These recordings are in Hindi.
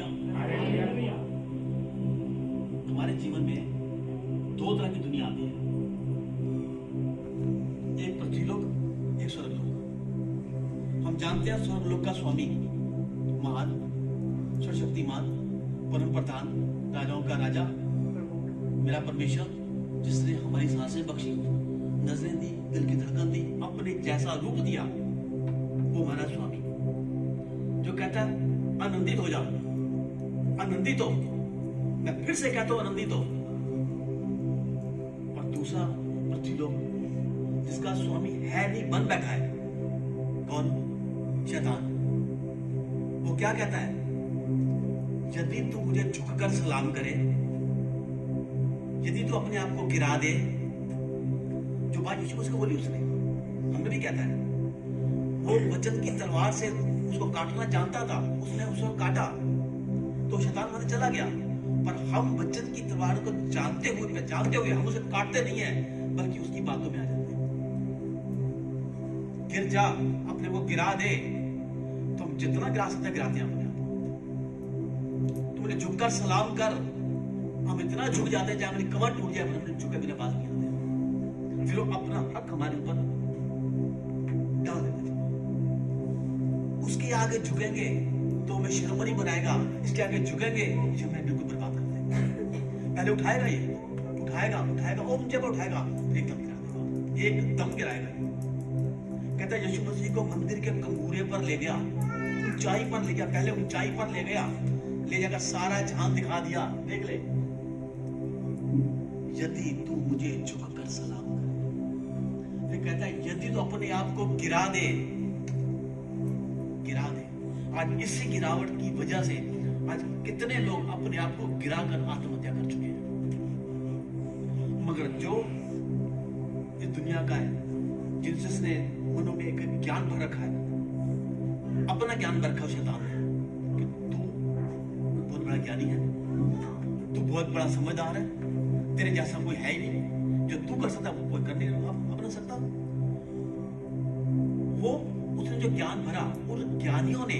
हालेलुया। हमारे जीवन में दो तरह की दुनिया आती है, एक पृथ्वीलोक, एक स्वर्गलोक। हम जानते हैं स्वर्गलोक का स्वामी महान, सर्वशक्तिमान, परम प्रधान, राजाओं का राजा, मेरा परमेश्वर, जिसने हमारी सांसें बख्शी, नजरें दी, दिल की धड़कन दी, अपने जैसा रूप दिया, वो हमारा स्वामी जो कहता है आनंदित हो जाओ, आनंदित हो। मैं फिर से कहता हूं आनंदित हो। और दूसरा पृथ्वीलोक, जिसका स्वामी है नहीं, बन बैठा है। कौन? शैतान। वो क्या कहता है? यदि तू मुझे झुककर सलाम करे, यदि तू अपने आप को गिरा दे, जो बात यीशु मसीह को बोली उसने, हमने भी कहता है, वो वचन की तलवार से उसको काटना जानता था, उसने उसको काटा तो शैतान वहां से चला गया। पर हम वचन की तलवार को जानते हुए हम उसे काटते नहीं है, बल्कि उसकी बातों में आ जाते हैं। गिर जा, अपने को गिरा दे, तो हम जितना गिरा सकते हैं गिराते हैं अपने आप। तू मुझे झुककर सलाम कर, हम इतना झुक जाते हैं, चाहे मेरी कमर टूट जाए, हमने झुके बिना बात नहीं होते। फिर वो अपना हक हमारे ऊपर डाल देते हैं। उसके आगे झुकेंगे तो हमें शर्मनी बनाएगा, इसके आगे झुकेंगे ये हमें बिल्कुल बर्बाद कर देगा। पहले उठाएगा, ये उठाएगा वो मुझे उठाएगा, एकदम गिरा देगा, एकदम गिराएगा। कहता है यीशु मसीह को मंदिर के कंगूरे पर ले गया, ऊंचाई पर ले गया, पहले ऊंचाई पर ले गया, ले जाकर सारा जहां दिखा दिया, देख ले। यदि तू मुझे झुककर सलाम करे, फिर कहता है यदि तू अपने आप को गिरा दे। आज इसी गिरावट की वजह से आज कितने लोग अपने आप को गिराकर आत्महत्या कर चुके हैं। मगर जो इस दुनिया का है, जिसने मनों में एक ज्ञान भर रखा है, अपना ज्ञान भर रखा शैतान है कि तू बहुत बड़ा ज्ञानी है, तू बहुत बड़ा समझदार है, तेरे जैसा कोई है ही नहीं, जो तू कर सकता वो कोई कर नहीं अपना सकता। वो उसने जो ज्ञान भरा, उन ज्ञानियों ने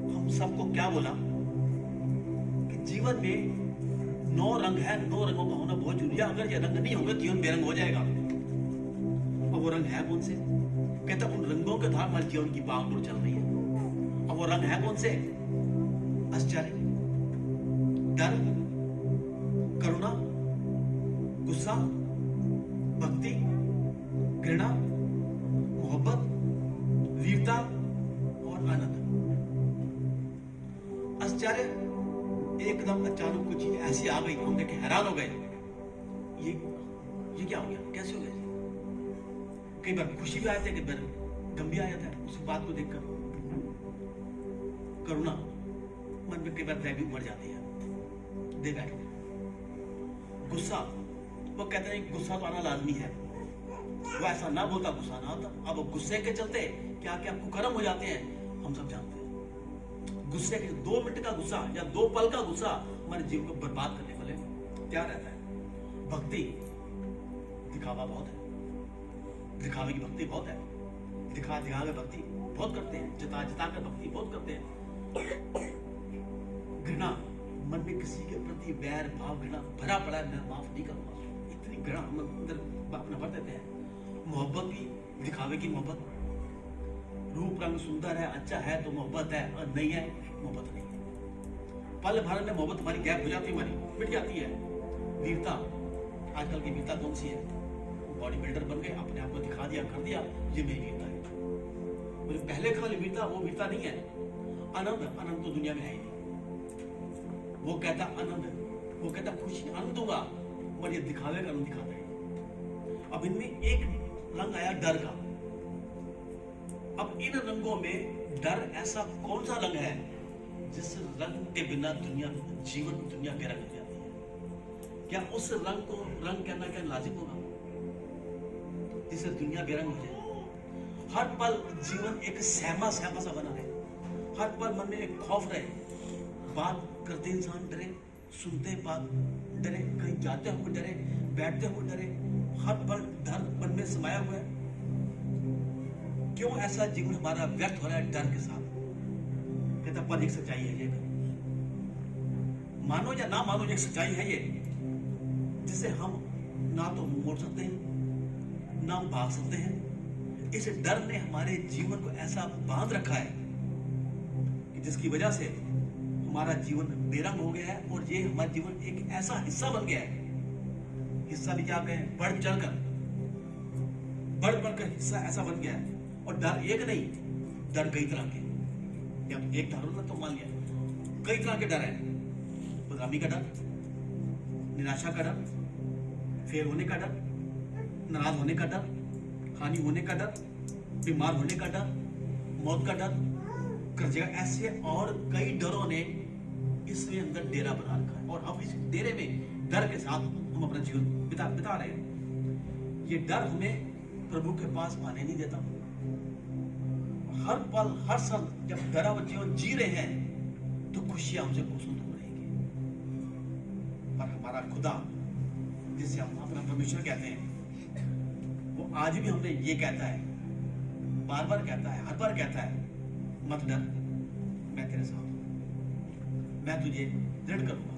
हम सबको क्या बोला कि जीवन में 9 रंग है, 9 रंगों का होना बहुत जरूरी है। अगर ये रंग नहीं होंगे जीवन बेरंग हो जाएगा। और वो रंग है कौन से? कहता उन रंगों के द्वारा हमारे जीवन की बागडोर चल रही है। और वो रंग है कौन से? आश्चर्य, डर, करुणा, गुस्सा, भक्ति, घृणा, मोहब्बत, वीरता और आनंद। आश्चर्य, एकदम अचानक कुछ चीज ऐसी आ गई, हम देख के हैरान हो गए, ये क्या हो गया, कैसे हो गया? कई बार खुशी भी आती है, कई बार गम भी आ जाता है उस बात को देखकर। करुणा, मन में कई बार दया भी उमड़ जाती है, दे बैठ। गुस्सा, वो कहते हैं गुस्सा तो आना लाजमी है, वो ऐसा ना बोलता गुस्सा ना आता। अब गुस्से के चलते क्या क्या कुकर्म हो जाते हैं, हम सब जानते हैं। गुस्से के 2 मिनट का गुस्सा या 2 पल का गुस्सा हमारे जीवन को बर्बाद करने वाले क्या रहता है। भक्ति, दिखावा बहुत है, दिखावे की भक्ति बहुत है, दिखा के भक्ति बहुत करते हैं, जता कर भक्ति बहुत करते हैं। घृणा, मन में किसी के प्रति वैर भाव, घृणा भरा पड़ा है, मैं माफ नहीं करूंगा, इतनी घृणा हम अंदर अपना भर देते हैं। मोहब्बत भी, दिखावे की मोहब्बत, रूप रंग सुंदर है, अच्छा है तो मोहब्बत है, और नहीं है मोहब्बत नहीं है। पल भर में मोहब्बत हमारी गैप हो जाती है, हमारी मिट जाती है। वीरता, आजकल की वीरता कौन सी है? बॉडी बिल्डर बन गए, अपने आप को दिखा दिया, कर दिया, ये मेरी वीरता है। मुझे पहले का वीरता वो वीरता नहीं है। आनंद तो दुनिया में है ही नहीं। वो कहता आनंद, वो कहता खुशी, आनंद दूंगा, और ये दिखावे का आनंद दिखाता है। अब इनमें एक रंग आया डर का। अब इन रंगों में डर ऐसा कौन सा रंग है जिस रंग के बिना जीवन दुनिया बेरंग हो जाती है? क्या उस रंग को रंग कहना क्या लाजिम होगा जिससे दुनिया बेरंग हो जाए? हर पल जीवन एक सहमा सा बना रहे, हर पल मन में एक खौफ रहे, बात करते इंसान डरे, सुनते बात डरे, कहीं जाते हुए डरे, बैठते हुए डरे, हर पल डर मन में समाया हुआ है। क्यों ऐसा जीवन हमारा व्यर्थ हो रहा है डर के साथ? कहता पर एक सच्चाई है, मानो या ना मानो, एक सच्चाई है ये, जिसे हम ना तो मुंह मोड़ सकते हैं, ना हम भाग सकते हैं। इस डर ने हमारे जीवन को ऐसा बांध रखा है कि जिसकी वजह से हमारा जीवन बेरंग हो गया है, और ये हमारा जीवन एक ऐसा हिस्सा बन गया है, हिस्सा भी क्या कहें, बढ़ बढ़कर हिस्सा ऐसा बन गया है। और डर एक नहीं, डर कई तरह के, जब एक डर ना तो मान लिया कई तरह के डर है। बदनामी का डर, निराशा का डर, फेल होने का डर, नाराज होने का डर, हानि होने का डर, बीमार होने का डर, मौत का डर, कर्जे का, ऐसे और कई डरों ने इसमें अंदर डेरा बना रखा है, और हम इस डेरे में डर के साथ हम अपना जीवन बिता रहे हैं। ये डर हमें प्रभु के पास आने नहीं देता। हर पल हर क्षण जब डरा हुआ जीवन जी रहे हैं तो खुशियां हमसे कोसों दूर रहेंगी। पर हमारा खुदा, जिसे हम अपना परमेश्वर कहते हैं, वो आज भी हमने ये कहता है, बार बार कहता है, हर बार कहता है, मत डर, मैं तेरे साथ हूं, मैं तुझे दृढ़ करूंगा,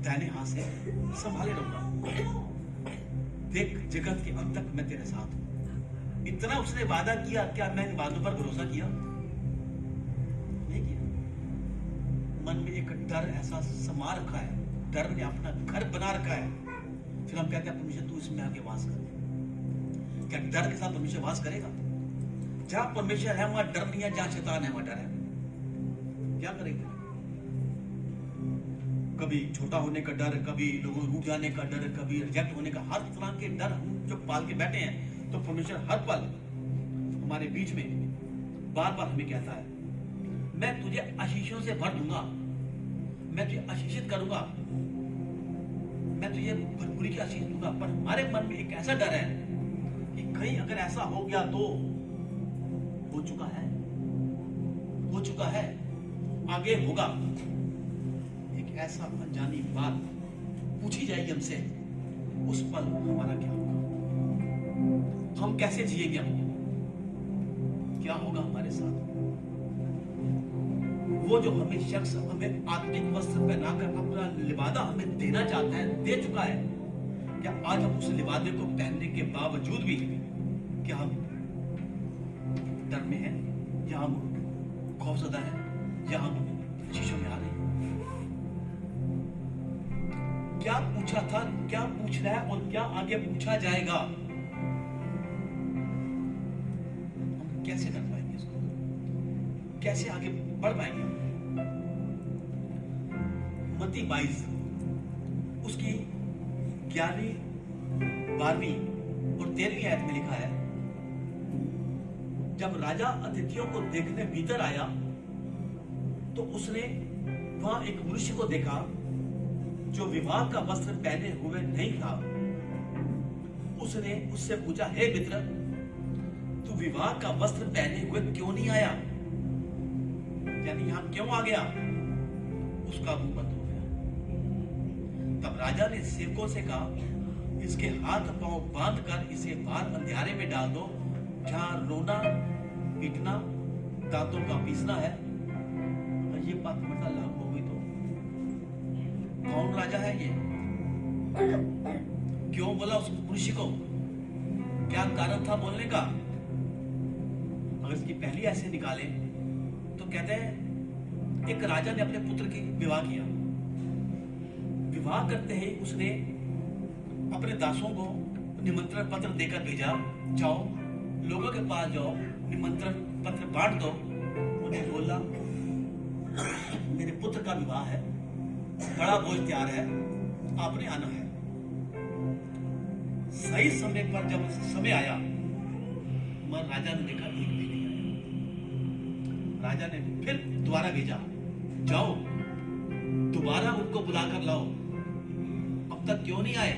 दाहिने हाथ से संभाले रहूंगा, देख जगत के अंत तक मैं तेरे साथ हूं। इतना उसने वादा किया, क्या मैं इन बातों पर भरोसा किया? नहीं किया। मन में एक डर ऐसा समा रखा है, डर ने अपना घर बना रखा है। फिर हम कहते हैं परमेश्वर तू इसमें आके वास कर। क्या डर के साथ परमेश्वर वास करेगा? जहां परमेश्वर है वहां डर नहीं है, जहां शैतान है वहां डर है। क्या करेंगे? कभी छोटा होने का डर, कभी लोगों को रूठ जाने का डर, कभी रिजेक्ट होने का, हर तरह के डर हम जो पाल के बैठे हैं। तो परमेश्वर हर पल हमारे बीच में बार बार हमें कहता है, मैं तुझे आशीषों से भर दूंगा, मैं तुझे आशीषित करूंगा, मैं तुझे भरपूरी की आशीष दूंगा। पर हमारे मन में एक ऐसा डर है कि कहीं अगर ऐसा हो गया तो हो चुका है, आगे होगा। एक ऐसा अनजानी बात पूछी जाएगी हमसे, उस पल हमारा क्या होगा? हम कैसे जिएंगे? क्या होगा हमारे साथ? वो जो हमें शख्स हमें आत्मिक वस्त्र पहनाकर अपना लिबादा हमें देना चाहता है, दे चुका है। क्या आज हम उस लिबादे को पहनने के बावजूद भी क्या हम डर में हैं, या हम खौफजदा हैं, या हम शीशों में आ रहे हैं? क्या पूछा था, क्या पूछ रहा है, और क्या आगे पूछा जाएगा? हम कैसे कर पाएंगे इसको? कैसे आगे बढ़ पाएंगे? मत्ती 22 उसकी 11वीं 12वीं और 13वीं आयत में लिखा है, जब राजा अतिथियों को देखने भीतर आया तो उसने वहां एक मनुष्य को देखा जो विवाह का वस्त्र पहने हुए नहीं था। उसने उससे पूछा, हे मित्र, तू विवाह का वस्त्र पहने हुए क्यों नहीं आया? यानी यहां क्यों आ गया? उसका मुंह बंद हो गया। तब राजा ने सेवकों से कहा, इसके हाथ पांव बांधकर इसे बाहर अंधियारे में डाल दो, जहां रोना पीटना दांतों का पीसना है। अगर ये बात मतलब लागू हो गई तो कौन राजा है ये? क्यों बोला उस मनुष्य को? क्या कारण था बोलने का? अगर इसकी पहली ऐसे निकाले तो कहते हैं एक राजा ने अपने पुत्र की विवाह किया। विवाह करते ही उसने अपने दासों को निमंत्रण पत्र देकर भेजा, जाओ लोगों के पास जाओ, निमंत्रण पत्र बांट दो। उन्हें बोला, मेरे पुत्र का विवाह है, बड़ा भोज तैयार है, आपने आना है। सही समय पर जब समय आया, मगर राजा ने देखा एक भी नहीं आया। राजा ने फिर दोबारा भेजा, जाओ दोबारा उनको बुलाकर लाओ, अब तक क्यों नहीं आए?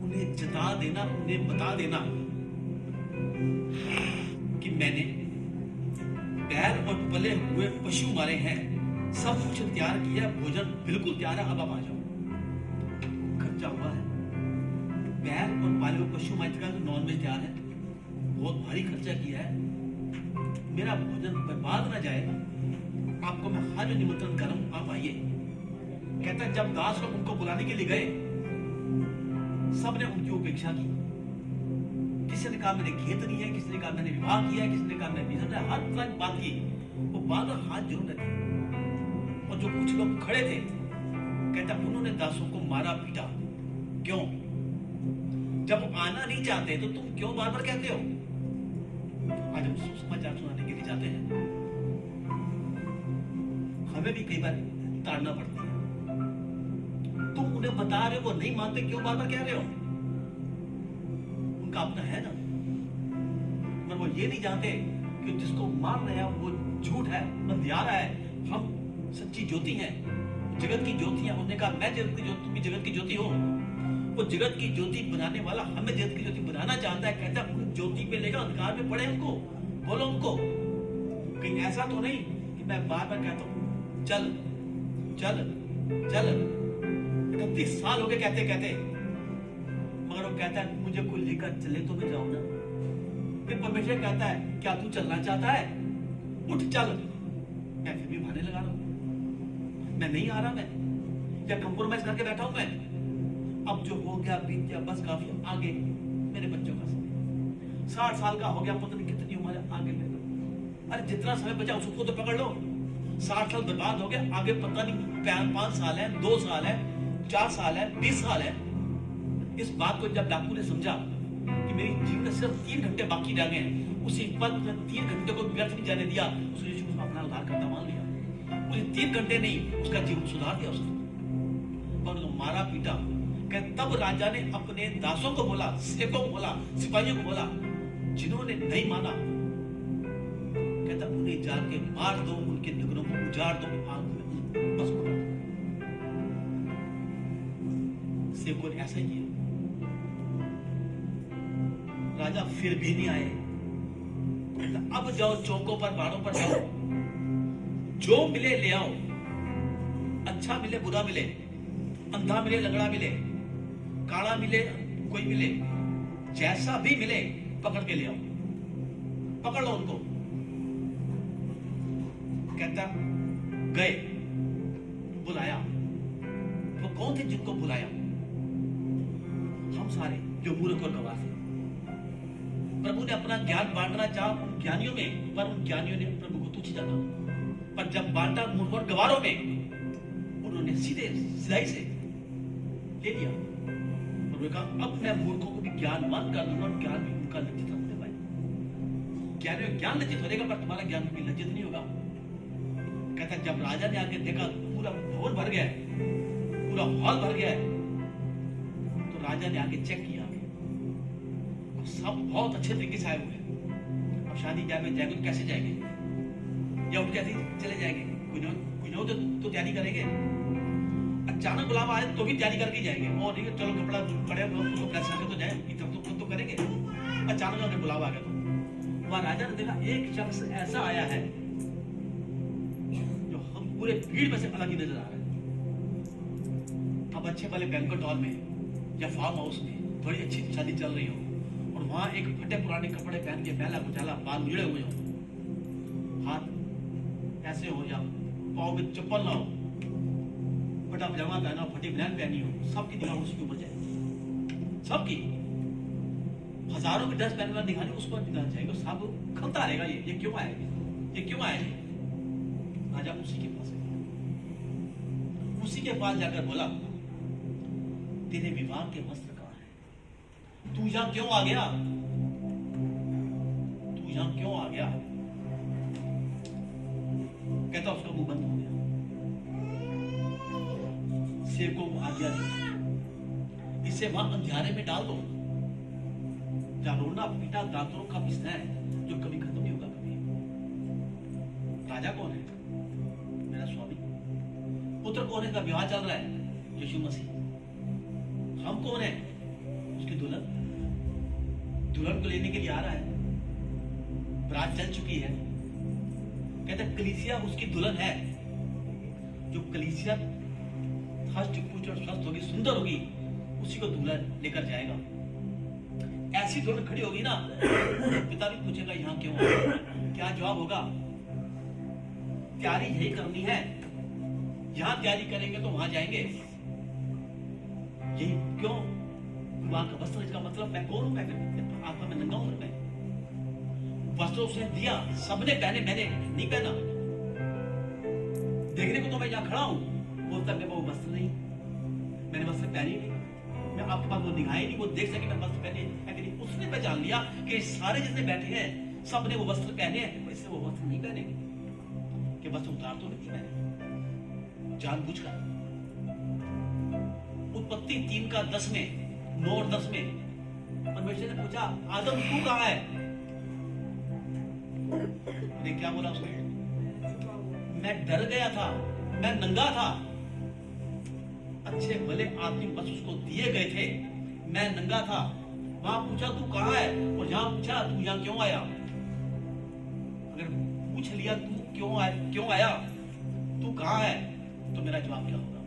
उन्हें जता देना, उन्हें बता देना कि मैंने बैल और पले हुए पशु मारे हैं, सब कुछ तैयार किया, भोजन बिल्कुल तैयार है, अब आप आ जाओ। खर्चा हुआ है, बैल और पाले हुए पशु मारे का नॉन वेज तैयार है, बहुत भारी खर्चा किया है, मेरा भोजन बर्बाद ना जाए, आपको मैं हर निमंत्रण कर रहा हूं, आप आइए। कहता है जब दास लोग उनको बुलाने के लिए गए, सबने उनकी उपेक्षा की। किसी ने कहा मैंने खेत नहीं है, किसी ने कहा मैंने विवाह किया है, किसी ने कहा मैं बिजनेस है, हर तरह की बात की। वो बार बार हाथ जोड़ रहे थे। और जो कुछ लोग खड़े थे, कहता उन्होंने दासों को मारा पीटा। क्यों? जब वो आना नहीं चाहते तो तुम क्यों बार बार कहते हो? आज हम समाचार सुनाने के लिए जाते हैं, हमें भी कई बार ताड़ना पड़ती है। तुम उन्हें बता रहे हो, वो नहीं मानते, क्यों बार बार कह रहे हो? उनका अपना है ना, मगर वो ये नहीं जानते कि जिसको मार रहे हैं वो झूठ है, अंधियारा है, हम सच्ची ज्योति हैं, जगत की ज्योति है। उन्होंने कहा मैं जगत की ज्योति, तुम भी जगत की ज्योति हो। वो जगत की ज्योति बनाने वाला हमें जगत की ज्योति बनाना चाहता है। कहता है उन ज्योति पे लेकर अंधकार में पड़े हमको, बोलो उनको। कहीं ऐसा तो नहीं कि मैं बार बार कहता हूँ चल चल चल, 30 साल हो गए कहते कहते, मगर वो कहता है मुझे कोई लेकर चले तो मैं जाऊं ना। फिर परमेश्वर कहता है क्या तू चलना चाहता है? उठ चल। मैं फिर भी बहाने लगा रहा हूं, मैं नहीं आ रहा, मैं या कंप्रोमाइज करके बैठा हूं मैं। अब जो हो गया बीत गया, बस काफी आगे मेरे बच्चों का समय 60 साल का हो गया, पता नहीं कितनी उम्र है आगे मेरे। अरे जितना समय बचा उसको तो पकड़ लो। 60 साल बर्बाद हो गया, आगे पता नहीं 5 साल है, 2 साल है, 4 साल है, 20 साल है। इस बात को जब डाकू ने समझा कि मेरी जीवन में सिर्फ 3 घंटे बाकी रह गए, उसी पल में 3 घंटे को व्यर्थ नहीं जाने दिया। उसने यीशु को अपना उद्धार करता मान लिया। उसे 3 घंटे नहीं, उसका जीवन सुधार दिया उसने, और उनको मारा पीटा। तब राजा ने अपने दासों को बोला, सेवकों को बोला, सिपाहियों को बोला, जिन्होंने नहीं माना, कहता उन्हें जाके मार दो, उनके नगरों को उजाड़ दो, आग में बस पकड़। सेवकों ने ऐसा ही किया। राजा फिर भी नहीं आए। अब जाओ चौकों पर, बाड़ों पर जाओ, जो मिले ले आओ, अच्छा मिले बुरा मिले, अंधा मिले लंगड़ा मिले, काला मिले कोई मिले, जैसा भी मिले पकड़ के ले आओ, पकड़ लो उनको। कहता गए, बुलाया। वो कौन थे जिनको बुलाया? हम सारे जो मूर्ख और गवाह थे। प्रभु ने अपना ज्ञान बांटना चाहा उन ज्ञानियों में, पर उन ज्ञानियों ने प्रभु को तुच्छ जाना। पर जब बांटा मूर्ख और गवारों में, उन्होंने सीधाई से ले लिया। कहा अब मैं मूर्खों को भी ज्ञानवान कर दूंगा, ज्ञान भी उनका लज्जित होने पाए। ज्ञान लज्जित हो जाएगा, पर तुम्हारा ज्ञान भी लज्जित नहीं होगा। कहता जब राजा ने आके देखा पूरा भवन भर गया है, पूरा हॉल भर गया है, तो राजा ने आके चेक किया, सब बहुत अच्छे तरीके से आए हुए हैं। अब शादी ब्याह में जाएंगे तो कैसे जाएंगे? या उठ कैसे चले जाएंगे? कोई ना तो तैयारी करेंगे। अचानक बुलावा आए तो भी तैयारी करके जाएंगे, और नहीं चलो कपड़ा पड़े उसको प्रेस करके तो जाए, इतना तो करेंगे। अचानक उन्हें बुलावा आ गया तो वहां राजा ने देखा एक शख्स ऐसा आया है जो हम पूरे भीड़ में से अलग ही नजर आ रहा है। अब अच्छे वाले बैंक्वेट हॉल में या फार्म हाउस में बड़ी अच्छी शादी चल रही हो, और वहां एक फटे पुराने कपड़े पहन के मैला कुचैला, बाल उजड़े हुए हो, हाथ ऐसे हो या पाँव में चप्पल ना हो, फटा पजामा पहना, फटी बनियान पहनी हो, सबकी निगाह उसके ऊपर जाए। सबकी हजारों की ड्रेस पहनने वाली दिखानी उस पर दिखाना चाहिए। सब खलता रहेगा, ये क्यों आए, ये क्यों आए? राजा उसी के पास गया, उसी के पास जाकर बोला तेरे विवाह के वस्त्र कहां है? तू यहां क्यों आ गया? तू यहां क्यों आ गया? कहता उसका मुंह बंद हो गया। सेवकों को आज्ञा दी, इसे वहां अंधियारे में डाल दो, जहां रोना पीटा दांतों का पिसना है, जो कभी खत्म नहीं होगा कभी। राजा कौन है? मेरा स्वामी। पुत्र कौन है? का विवाह चल रहा है, यीशु मसीह। हम कौन है? उसकी दुल्हन। दुल्हन को लेने के लिए आ रहा है, बारात चल चुकी है। कहता कलीसिया उसकी दुल्हन है। जो कलीसिया हष्ट पुष्ट और स्वस्थ होगी, सुंदर होगी, उसी को दुल्हन लेकर जाएगा। ऐसी दुल्हन खड़ी होगी ना, पिता भी पूछेगा यहाँ क्यों आए? क्या जवाब होगा? तैयारी यही करनी है, यहां तैयारी करेंगे तो वहां जाएंगे। यही क्यों? वहां का वस्त्र का मतलब मैं कौन हूं? मैं आपका मैं नंगा हूं? मैं वस्त्र उसने दिया, सबने पहने, मैंने नहीं पहना। देखने को तो मैं यहां खड़ा हूं, बोलता मैं वो वस्त्र नहीं, मैंने वस्त्र पहनी नहीं, मैं आपके पास वो दिखाई नहीं, वो देख सके मैं वस्त्र पहने है कि नहीं। उसने पहचान लिया कि सारे जितने बैठे हैं सबने वो वस्त्र पहने हैं, इससे वो वस्त्र नहीं पहनेंगे कि वस्त्र उतार तो नहीं मैंने जानबूझकर। उत्पत्ति 3:10 में, 9 और 10 में परमेश्वर ने पूछा आदम तू कहां है? ने क्या बोला उसने? मैं डर गया था, मैं नंगा था। अच्छे भले आदमी बस उसको दिए गए थे, मैं नंगा था। वहां पूछा तू कहां है, और यहां पूछा तू यहां क्यों आया। अगर पूछ लिया तू क्यों आया, तू कहां है, तो मेरा जवाब क्या होगा?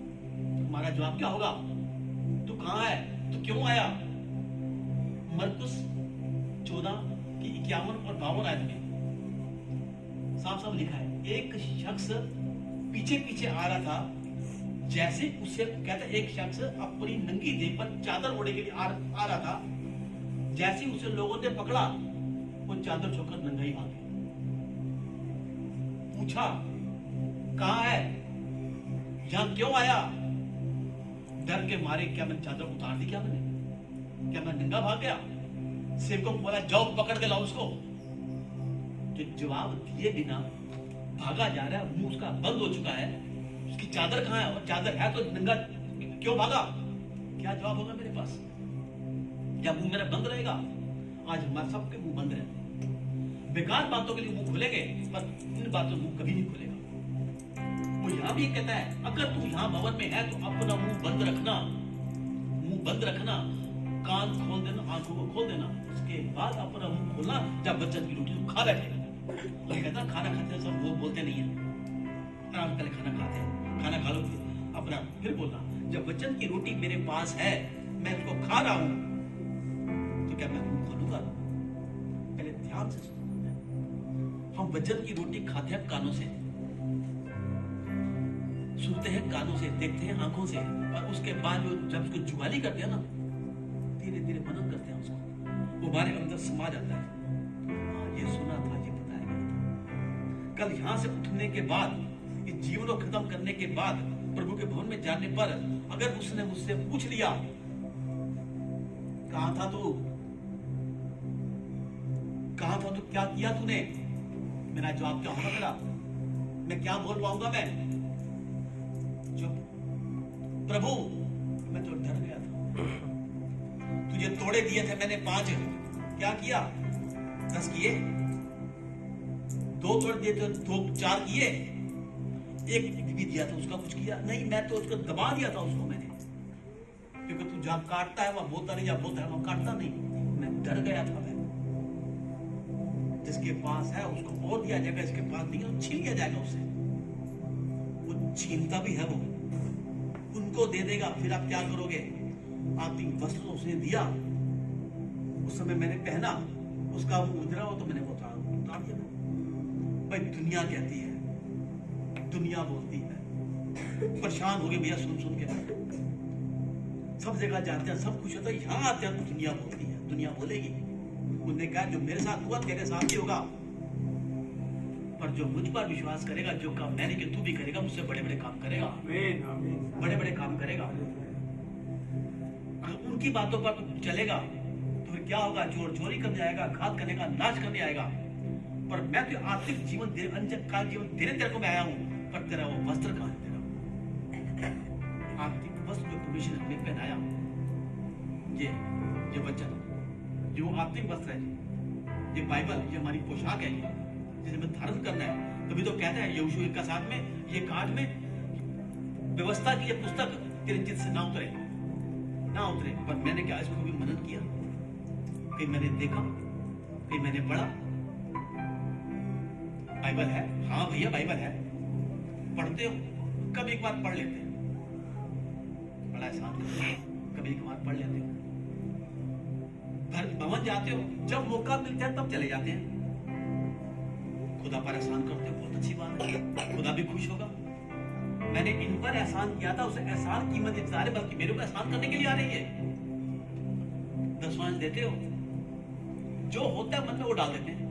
तुम्हारा जवाब क्या होगा? तू कहां है, तू क्यों आया? मरकुस 14:51 और 52 आयत में साफ साफ लिखा है, एक शख्स पीछे पीछे आ रहा था, जैसे उसे कहता एक शख्स अपनी नंगी देह पर चादर ओढ़े के लिए आ रहा था, जैसे उसे लोगों ने पकड़ा वो चादर छोड़कर नंगा ही भाग गया। पूछा कहां है, यहां क्यों आया? डर के मारे क्या मैंने चादर उतार दी? क्या मैं नंगा भाग गया? सेवकों को बोला जाओ पकड़ के लाओ उसको। जो जवाब दिए बिना भागा जा रहा है, मुंह उसका बंद हो चुका है, उसकी चादर कहां है? और चादर है तो नंगा क्यों भागा? क्या जवाब होगा मेरे पास? या मुंह मेरा बंद रहेगा? आज हमारे सबके मुंह बंद रहते हैं, बेकार बातों के लिए मुंह खुलेंगे, पर इन बातों मुंह कभी नहीं खुलेगा। वो यहां भी कहता है अगर तू यहां भवन में है तो अपना मुंह बंद रखना, कान खोल देना, आंखों को खोल देना, उसके बाद अपना मुंह खोलना जब वचन की रोटी खा बैठेगा। वो कहता खाना खाते सब वो बोलते नहीं है, आराम पहले खाना खाते हैं, खाना खा लो अपना फिर बोलना। जब वचन की रोटी मेरे पास है, मैं उसको खा रहा हूं, तो क्या मैं मुंह खोलूंगा? पहले ध्यान से सुनना। हम वचन की रोटी खाते हैं कानों से, सुनते हैं कानों से, देखते हैं आंखों से, और उसके बाद जब उसको जुगाली करते हैं ना, धीरे धीरे मनन करते हैं उसको, वो हमारे अंदर समा जाता है। ये सुना था, ये बताया गया था। कल यहां से उठने के बाद, इस जीवन को खत्म करने के बाद, प्रभु के भवन में जाने पर अगर उसने मुझसे पूछ लिया कहां था तू, क्या किया तूने, मेरा जवाब क्या होगा? मेरा मैं क्या बोल पाऊंगा? मैं जो प्रभु मैं तो डर गया था, तुझे तोड़े दिए थे मैंने 5, क्या किया? 10 किए, 2 तोड़ दिए थे, 2 4 किए, 1 भी दिया था, उसका कुछ किया नहीं? मैं तो उसको दबा दिया था उसको मैंने, क्योंकि तू जहां काटता है वहां बोलता नहीं, जहां बोलता है वहां काटता नहीं। मैं डर गया था। मैं जिसके पास है उसको और दिया जाएगा, इसके पास नहीं है तो छीन लिया जाएगा उससे। वो छीनता भी है, वो उनको दे देगा। फिर आप क्या करोगे? आपकी वस्त्र उसने दिया, उस समय मैंने पहना, उसका वो उजरा हो तो मैंने वो उतार दिया। भाई दुनिया कहती है, दुनिया बोलती है, परेशान हो गए भैया सुन के, सब जगह जाते हैं, सब कुछ होता है, यहां आते हैं तो दुनिया बोलती है, दुनिया बोलेगी। उन्होंने कहा जो मेरे साथ हुआ तेरे साथ ही होगा, पर जो मुझ पर विश्वास करेगा, जो काम मैंने कि तू भी करेगा, मुझसे बड़े बड़े काम करेगा, बड़े बड़े काम करेगा। अगर उनकी बातों पर चलेगा तो फिर क्या होगा? चोरी करने आएगा, घात करने का, नाश करने आएगा। पर मैं तो आर्थिक जीवन अंजकाल जीवन देने तेरे को मैं आया हूं, पर तेरा वो वस्त्र कहां है? तेरा आर्थिक वस्त्र जो परमेश्वर ने हमें पहनाया, ये वचन, जो आत्मिक वस्त्र है, ये बाइबल, ये हमारी पोशाक है, जिसे हमें धारण करना है। तभी तो कहते हैं यहोशू 1:7 में, ये काट में व्यवस्था की ये पुस्तक तेरे चित्त से ना उतरे। पर मैंने क्या इसको भी मनन किया? कहीं मैंने देखा, कहीं मैंने पढ़ा। बाइबल है, हाँ भैया बाइबल है, पढ़ते हो, कभी एक बार पढ़ लेते हैं, बड़ा आसान, कभी एक बार पढ़ लेते हो। घर भवन जाते हो, जब मौका मिलता है तब चले जाते हैं। खुदा पर एहसान करते हो, बहुत अच्छी बात है, खुदा भी खुश होगा। मैंने इन पर एहसान किया था, उसे एहसान कीमत इंतजार है, बल्कि मेरे को एहसान करने के लिए आ रही है। 10वां अंश देते हो, जो होता है मन में वो डाल देते हैं।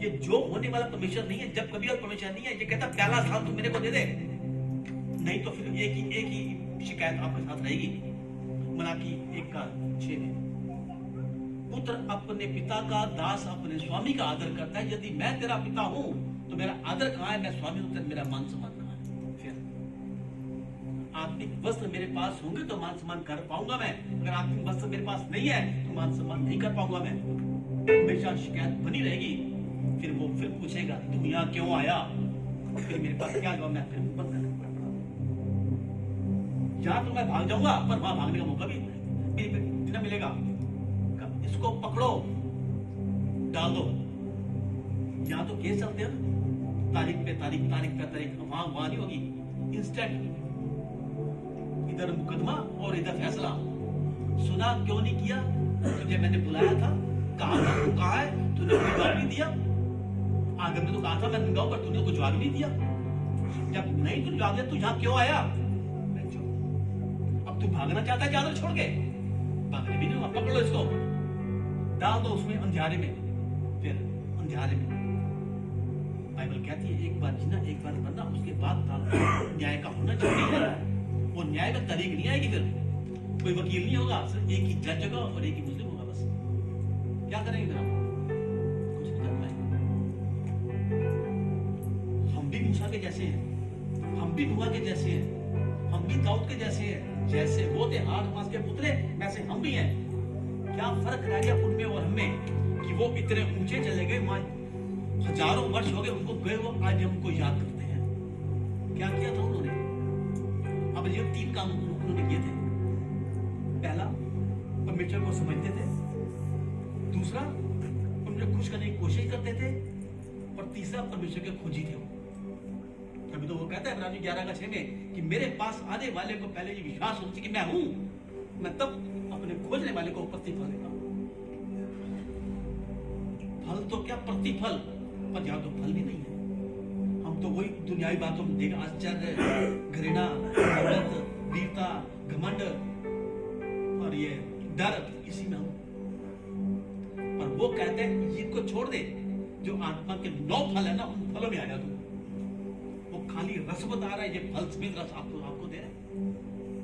ये जो होने वाला परमेश्वर नहीं है, जब कभी और परमेश्वर नहीं है। ये कहता पहला स्थान तो मेरे को दे दे, नहीं तो फिर एक ही शिकायत आपके साथ रहेगी। मलाकी 1:6 में, पुत्र अपने पिता का, दास अपने स्वामी का आदर करता है। यदि मैं तेरा पिता हूं तो मेरा आदर कहां है? मैं स्वामी हूं तो मेरा मान सम्मान कहां है? फिर आत्मिक वस्त्र मेरे पास होंगे तो मान सम्मान कर पाऊंगा मैं। अगर आत्मिक वस्त्र मेरे पास नहीं है तो मान सम्मान नहीं कर पाऊंगा मैं। हमेशा शिकायत बनी रहेगी। फिर वो फिर पूछेगा तू यहाँ क्यों आया? फिर मेरे पास क्या जवाब? मैं फिर बंद कर या तो मैं भाग जाऊंगा, पर वहां भागने का मौका भी नहीं मिलेगा। इसको पकड़ो, डाल दो। यहाँ तो केस चलते हैं, तारीख पे तारीख, तारीख पे तारीख। वहां नहीं होगी, इंस्टेंट। इधर मुकदमा और इधर फैसला। सुना क्यों नहीं किया? तुझे मैंने बुलाया था, कहा था तू कहा है, तूने कोई जवाब नहीं दिया। आगे में तो कहा था मैं मंगाऊं, पर तूने कोई जवाब नहीं दिया। जब नहीं तू जवाब दिया, तू यहाँ क्यों आया? अब तू भागना चाहता है चादर छोड़ के? भागने भी नहीं होगा। पकड़ लो इसको, डाल दो उसमें अंधियारे में। फिर अंधियारे में बाइबल कहती है एक बार जीना, एक बार मरना, उसके बाद न्याय का होना चाहिए। वो न्याय में तारीख नहीं आएगी, फिर कोई वकील नहीं होगा, सिर्फ एक ही जज होगा और एक ही मुस्लिम होगा। बस क्या करेंगे फिर हम? कुछ नहीं कर पाएंगे। हम भी मूसा के जैसे हैं, हम भी नूह के जैसे हैं, हम भी दाऊद के जैसे हैं। जैसे वो थे हारमास के पुतले, वैसे हम भी हैं। क्या फर्क रह गया उनमें और हमें कि वो इतने ऊंचे चले गए, हजारों वर्ष हो गए उनको गए, वो आज हमको याद करते हैं। क्या किया था उन्होंने? अब ये 3 काम उन्होंने किए थे। पहला, परमेश्वर को समझते थे। दूसरा, उन्हें खुश करने की कोशिश करते थे। और तीसरा, परमेश्वर के खोजी थे वो। अभी तो वो कहता है इब्रानी 11:6 में कि मेरे पास आने वाले को पहले ये विश्वास होना चाहिए कि मैं हूं, मैं तब अपने खोजने वाले को प्रतिफल देता हूं। फल तो क्या, प्रतिफल, पर यहां तो फल भी नहीं है। हम तो वही दुनियावी बातों में देख, आश्चर्य, घृणा, नफरत, वीरता, घमंड और ये डर, इसी में हम। पर वो कहते हैं इनको छोड़ दे, जो आत्मा के 9 फल है ना, उन फलों में आ जा तू। वो खाली रस बता रहा है, ये फल समेत रस आपको दे रहा है।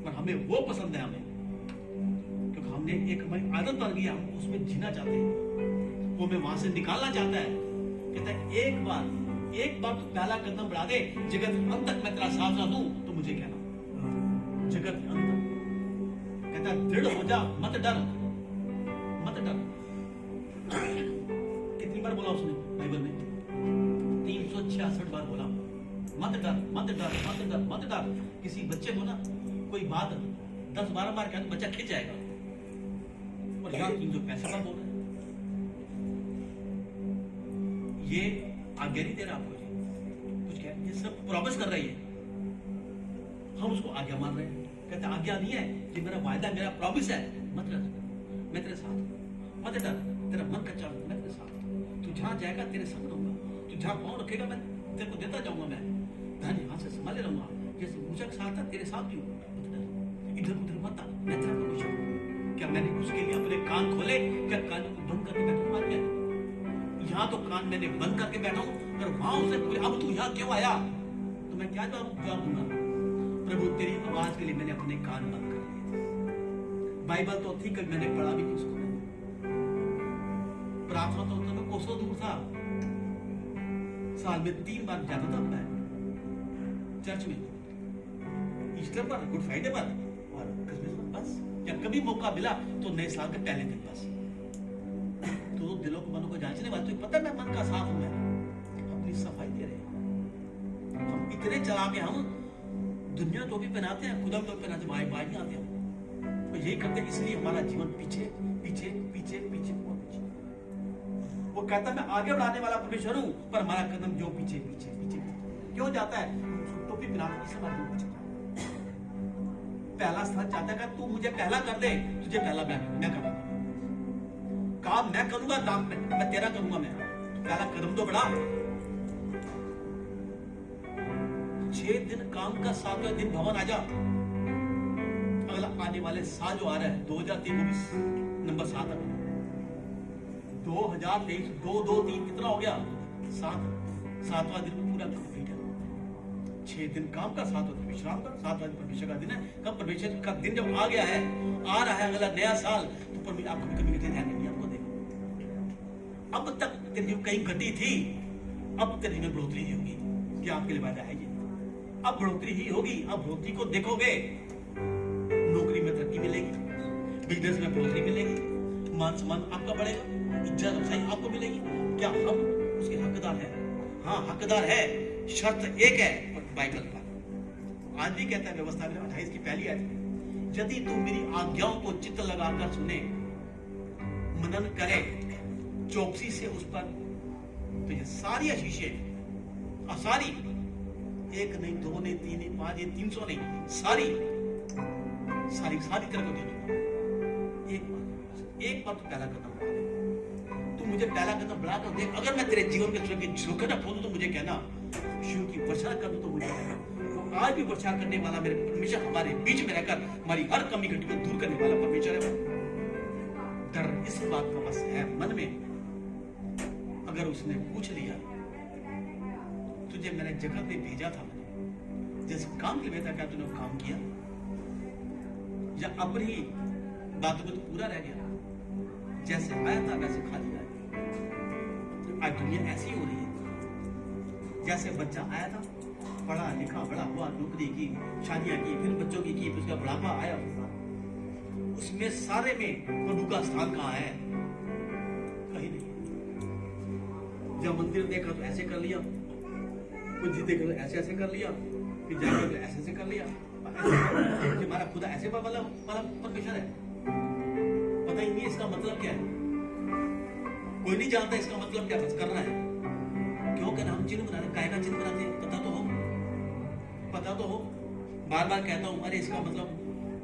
पर हमें वो पसंद है, हमें, क्योंकि हमने एक हमारी आदत बन गई, हम उसमें जीना चाहते हैं। वो हमें वहां से निकालना चाहता है। कहता है एक बार तो पहला कदम बढ़ा दे, जगत अंत तक मैं तेरा साथ ना दूं तो मुझे कहना। जगत अंत तक कहता है दृढ़ हो जा, मत डर, मत डर। कितनी बार बोला उसने बाइबल में? 366 बार बोला, मत डर, मत डर, मत डर, मत डर। किसी बच्चे को ना कोई बात 10-12 बार कहते बच्चा खिंच जाएगा। और यहाँ 365 बार बोल रहे हैं। ये आज्ञा नहीं दे रहा आपको, कुछ कह, ये सब प्रॉमिस कर रही है, हम उसको आज्ञा मान रहे हैं। कहते आज्ञा नहीं है, ये मेरा वायदा, मेरा प्रॉमिस है। मत डर, मैं तेरे साथ हूं, मत डर, तेरा मन कच्चा हूं, मैं तेरे साथ हूं। तू जहां जाएगा तेरे संग रहूंगा, तू जहां पांव रखेगा मैं तेरे को देता जाऊंगा। मैं धन यहाँ से संभाले रहूंगा, जैसे मूसा के साथ था तेरे साथ भी हूं। इधर उधर मत, मैं तेरा परमेश्वर हूं। क्या मैंने उसके लिए अपने कान खोले? क्या कान को बंद करके बैठा हूं? मैं यहाँ तो कान मैंने बंद करके बैठा हूं, और वहां उसने पूछा अब तू यहाँ क्यों आया? तो मैं क्या जवाब दूंगा? प्रभु तेरी आवाज के लिए मैंने अपने कान बंद कर दिए। बाइबल तो थी, कभी मैंने पढ़ा भी नहीं उसको। प्रार्थना तो मैं कोसों दूर था, साल में 3 बार जाता था मैं चर्च में, ईस्टर पर, गुड फ्राइडे पर और क्रिसमस पर। बस जब कभी मौका मिला तो नए साल के पहले दिन बस। तो दिलों को मनों को जांचने वाले, तो पता मैं मन का साफ हूं, मैं अपनी सफाई दे रहे हैं। हम इतने चला के हम दुनिया तो भी पहनाते हैं, खुदा तो पहनाते, भाई नहीं आते हम। तो यही करते हैं, इसलिए हमारा जीवन पीछे पीछे पीछे पीछे बहुत पीछे। वो कहता मैं आगे बढ़ाने वाला परमेश्वर हूं, पर हमारा कदम जो पीछे पीछे पीछे क्यों जाता है? उसको टोपी पहनाने की समझ नहीं पीछे। पहला स्थान चाहता है, तू मुझे पहला कर दे, तुझे पहला मैं करूंगा, काम मैं करूंगा, काम मैं तेरा करूंगा। मैं पहला कदम तो बढ़ा। 6 6 दिन काम का 7वां दिन भवन आ जा। अगला आने वाले साल जो आ रहा है 2023 नंबर 7 है। 2023 2 2 3 कितना हो गया 7वां दिन पूरा कंप्लीट है। 6 दिन काम का 7वां दिन विश्राम का, 7वां दिन परमेश्वर का दिन है। कब परमेश्वर का दिन जब आ गया है, आ रहा है अगला नया साल, तो परमेश्वर आपको कभी कभी ध्यान नहीं, आपको देखो अब तक तेरी कहीं घटी थी, अब तेरी में बढ़ोतरी ही होगी। क्या आपके लिए वादा है ये? अब बढ़ोतरी ही होगी। अब बढ़ोतरी को देखोगे, नौकरी में तरक्की मिलेगी, बिजनेस में बढ़ोतरी मिलेगी, मान सम्मान आपका बढ़ेगा, इज्जत अफजाई आपको मिलेगी। क्या हम उसके हकदार हैं? हाँ हकदार है। शर्त एक है बाइबल का, आज भी कहता है व्यवस्था में 28 की पहली आयत, यदि तू मेरी आज्ञाओं को चित्त लगाकर सुने, मनन करे चौकसी से उस पर, तो ये सारी आशीषें, सारी, एक नहीं, 2 नहीं, 3 नहीं, 5 नहीं, 300 नहीं, सारी तेरे को दे दूंगा। एक बार तो पहला कदम बढ़ा दे। तू मुझे पहला कदम बढ़ाकर देख। अगर मैं तेरे जीवन के झोंके न खोलूं तो मुझे कहना, खुशियों की वर्षा कर दूं तो मुझे कहना। तो आज भी वर्षा करने वाला मेरे परमेश्वर हमारे बीच में रहकर हमारी हर कमी घटी को दूर करने वाला परमेश्वर है। डर इस बात का बस है मन में, अगर उसने पूछ लिया तुझे मैंने जगत में भेजा था, मैंने जिस काम के लिए भेजा, क्या तूने काम किया, या अपनी बातों में तो पूरा रह गया, जैसे आया था वैसे खाली आया। आज दुनिया ऐसी हो रही है, जैसे बच्चा आया था, पढ़ा लिखा, बड़ा हुआ, नौकरी की, शादियां की, फिर बच्चों की, फिर उसका बुढ़ापा आया, उसमें सारे में प्रभु का स्थान कहाँ है? कहीं नहीं। जब मंदिर देखा तो ऐसे कर लिया, कुछ देखा तो ऐसे ऐसे कर लिया, फिर जाकर ऐसे ऐसे कर लिया। हमारा खुदा ऐसे वाला परमेश्वर है, पता ही नहीं इसका मतलब क्या है। कोई नहीं जानता इसका मतलब क्या, बस करना है। क्यों करना? हम चिन्ह बनाते, काय का चिन्ह बनाते हैं, पता तो हो। बार बार कहता हूं, अरे इसका मतलब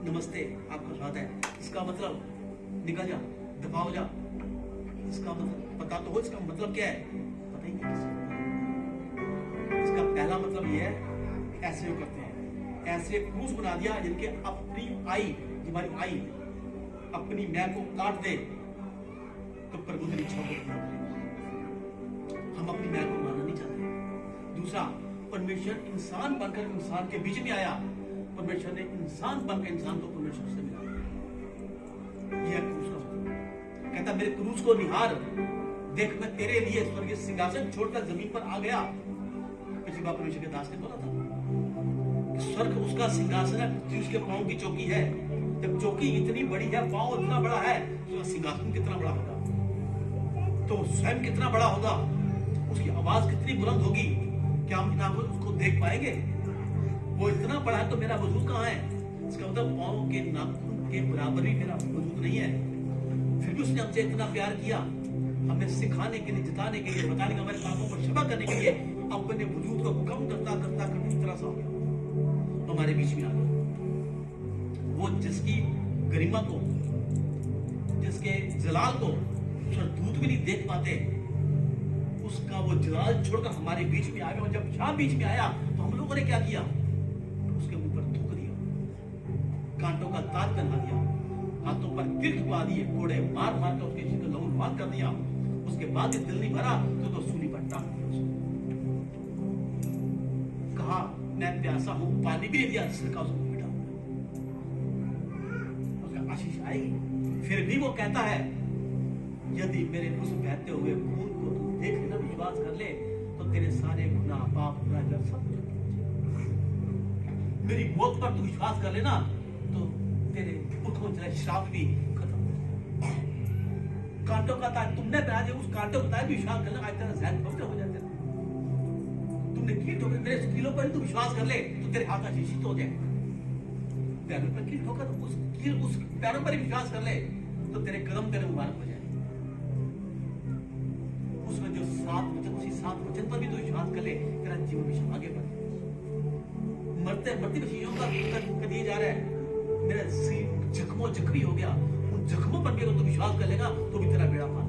नमस्ते, आपका स्वागत है, इसका मतलब निकल जा, दफा हो जा, इसका मतलब पता तो हो, इसका मतलब क्या है, पता ही नहीं। इसका पहला मतलब ये है, ऐसे वो करते हैं, ऐसे क्रूस बना दिया जिनके अपनी आई, हमारी आई अपनी मैं को काट दे तो प्रभु की इच्छा को पूरा करेगा। हम अपनी मैं को मानना नहीं चाहते। दूसरा, परमेश्वर इंसान बनकर इंसान के बीच में आया, परमेश्वर ने इंसान बनकर इंसान को परमेश्वर से मिला। यह क्रूस का मतलब। कहता मेरे क्रूस को निहार, देख मैं तेरे लिए स्वर्गीय सिंहासन छोड़कर जमीन पर आ गया। पिछली बार परमेश्वर के दास ने बोला था, स्वर्ग उसका सिंहासन है, पृथ्वी उसके पांव की चौकी है। जब चौकी इतनी बड़ी है, पांव इतना बड़ा है, तो सिंहासन कितना बड़ा होगा, तो स्वयं कितना बड़ा होगा, उसकी आवाज कितनी बुलंद होगी, क्या हम इतना उसको देख पाएंगे? वो इतना बड़ा है तो मेरा वजूद कहाँ है? इसका मतलब पांव के नाखून के बराबर भी मेरा वजूद नहीं है। फिर भी उसने हमसे इतना प्यार किया, हमें सिखाने के लिए, जिताने के लिए, बताने के, हमारे पापों को क्षमा करने के लिए अपने वजूद को कम करता करता करता इतना सा हो गया, हमारे बीच में आ गया। वो जिसकी गरिमा को, जिसके जलाल को स्वर्गदूत भी नहीं देख पाते, उसका वो जलाल छोड़कर हमारे बीच में आ गया। जब शाम बीच में आया तो हम लोगों ने क्या किया? उसके मुंह पर थूक दिया, कांटों का ताज पहना दिया, हाथों पर किल्ट पा दिए, घोड़े मार मार कर उसके सिर लहू लुहान कर दिया। उसके बाद दिल नहीं भरा तो सूली पर टांग दिया। कहा मैं प्यासा हूं, पानी भी नहीं दिया, सिर का उसको मिटा। उसका आशीष आएगी। फिर भी वो कहता है, यदि मेरे उस बहते हुए खून को तू देख लेना, विश्वास कर ले, तो तेरे सारे गुनाह, पाप, बुराई सब मेरी मौत पर तू विश्वास कर लेना, तो तेरे पुरखों चले श्राप भी खत्म हो जाए। कांटों का ताज तुमने पहना दिया, उस कांटों का ताज भी विश्वास कर लेना, आज तेरा ज़हन पवित्र हो जाता है। तुमने कील ठोकर, मेरे कीलों पर तू विश्वास कर ले, तो तेरे हाथ आशीषित हो जाए। पैरों पर कील ठोकर, उस पैरों पर विश्वास कर ले, तो तेरे कदम तेरे मुबारक हो जाए। उसमें जो 7 वचन, उसी 7 वचन पर भी तो विश्वास कर ले, तेरा जीवन मिशन आगे बढ़े। मरते मरते चीजों का दिए जा रहा है, मेरा जख्मों जख्मी हो गया, उन जख्मों पर भी अगर तू विश्वास कर लेगा तो भी तेरा बेड़ा पार।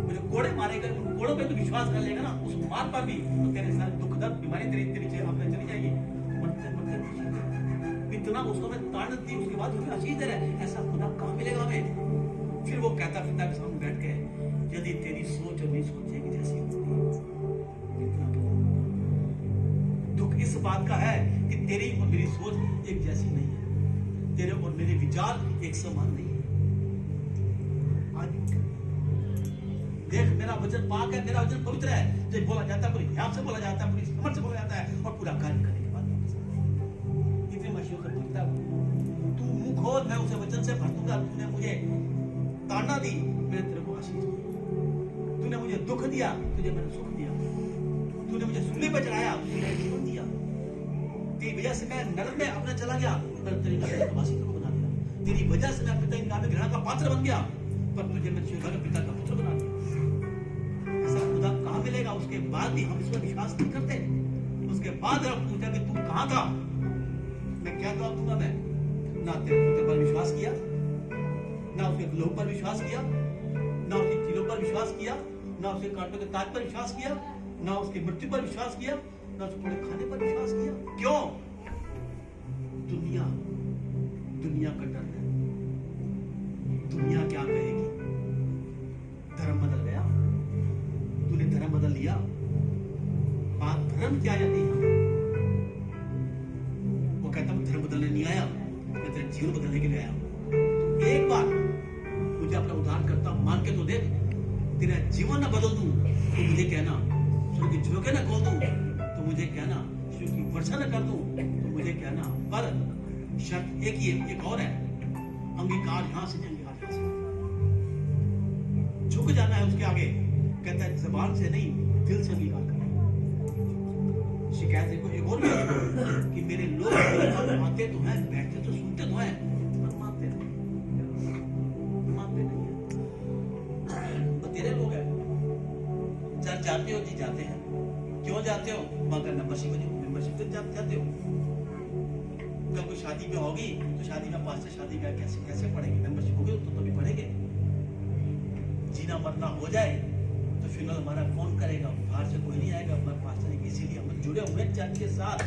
मुझे कोड़े मारे गए, उन कोड़ों पे तो विश्वास कर लेगा ना, उस मार पर भी, तो तेरे साथ दुख दर्द बीमारी तेरी तेरी अपने चली जाएगी। इतना उसको मैं ताड़न दी, उसके बाद उसकी आशीष दे रहा है, ऐसा खुदा कहाँ मिलेगा हमें? फिर वो कहता फिरता के सामने बैठ के, यदि तेरी सोच और मेरी सोचेगी जैसी होती, दुख इस बात का है कि तेरी और मेरी सोच एक जैसी नहीं है, तेरे और मेरे विचार एक समान नहीं है। आज देख, मेरा वचन पाक है, मेरा वचन पवित्र है, जो बोला जाता है पूरी ध्यान से बोला जाता है, पूरी समझ से बोला जाता है, और पूरा कार्य करने के बाद इतनी मशीनों से बोलता है, तू मुंह खोल, मैं उसे वचन से भर दूंगा। तूने मुझे ताड़ना दी, मैंने तेरे को आशीष दी। तूने मुझे दुख दिया, तुझे मैंने सुख दिया। तूने मुझे सूली पर चढ़ाया, तुझे जीवन दिया। तेरी वजह से मैं नरक में अपना चला गया, पर तेरी नरक का वासी को बना दिया। तेरी वजह से मैं पिता की निगाह में घृणा का पात्र बन गया, पर तुझे मैं स्वीकार कर पिता का पुत्र बना दिया। ऐसा खुदा कहाँ मिलेगा? उसके बाद भी हम इस पर विश्वास नहीं करते। उसके बाद हम पूछा कि तू कहाँ था, मैं क्या जवाब दूंगा? मैं ना तेरे पुत्र पर विश्वास किया, ना उसके लोग पर विश्वास किया, ना उसकी चीलों पर विश्वास किया, ना उसके कांटों के ताज पर विश्वास किया, ना उसकी मृत्यु पर विश्वास किया, ना उसके थोड़े खाने पर विश्वास किया। क्यों? दुनिया का डर है। दुनिया क्या कहेगी? धर्म बदल गया, तूने धर्म बदल लिया। बात धर्म क्या जाती है? वो कहता मैं धर्म बदलने नहीं आया, मैं तेरा जीवन बदलने के लिए आया हूं। एक बार मुझे अपना उद्धार करता मान के तो देख, तेरा जीवन न बदल दूं तो मुझे कहना, स्वर्ग की झरोखे न खोल दूं तो मुझे कहना, स्वर्ग की वर्षा न कर दूं तो मुझे कहना, पर शर्त एक ही है, एक और है, अंगीकार यहां से नहीं, अंगीकार यहां से। झुक जाना है उसके आगे। कहता है जबान से नहीं, दिल से अंगीकार करना। शिकायत देखो एक और भी है कि मेरे लोग आते तो हैं, बैठते तो सुनते तो हैं, पर मानते नहीं है। तो तेरे लोग हैं, चर्च जाते हो जी, जाते हैं। क्यों जाते हो? वहां का मेंबरशिप जाते हो। कल कोई शादी में होगी तो शादी में पास्टर शादी में कैसे पढ़ेंगे? मेंबरशिप होगी तो तभी पढ़ेंगे। जीना मरना हो जाए तो फिलहाल हमारा कौन करेगा? बाहर से कोई नहीं आएगा, हमारे पास्टर ने इसीलिए हम जुड़े हुए चर्च के साथ।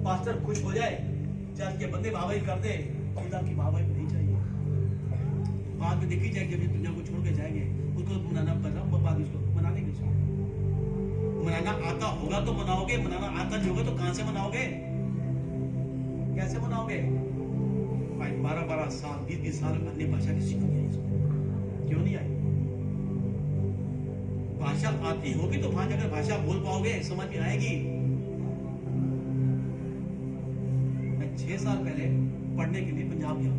पास्टर खुश हो जाए, चर्च के बंदे वाहवाही कर दे, खुदा की वाहवाही नहीं चाहिए। बाद में देखी जाएगी, अभी दुनिया को छोड़ के जाएंगे, उसको मनाना पड़ रहा, बाद में उसको मना लेंगे। मनाना आता होगा तो मनाओगे, मनाना आता नहीं होगा तो कहां से मनाओगे? कैसे मनाओगे? भाई 12-12 साल 20-20 साल अन्य भाषा की सीख नहीं आई, क्यों नहीं आई? भाषा आती होगी तो वहां जाकर भाषा बोल पाओगे, समझ में आएगी। मैं 6 साल पहले पढ़ने के लिए पंजाब गया।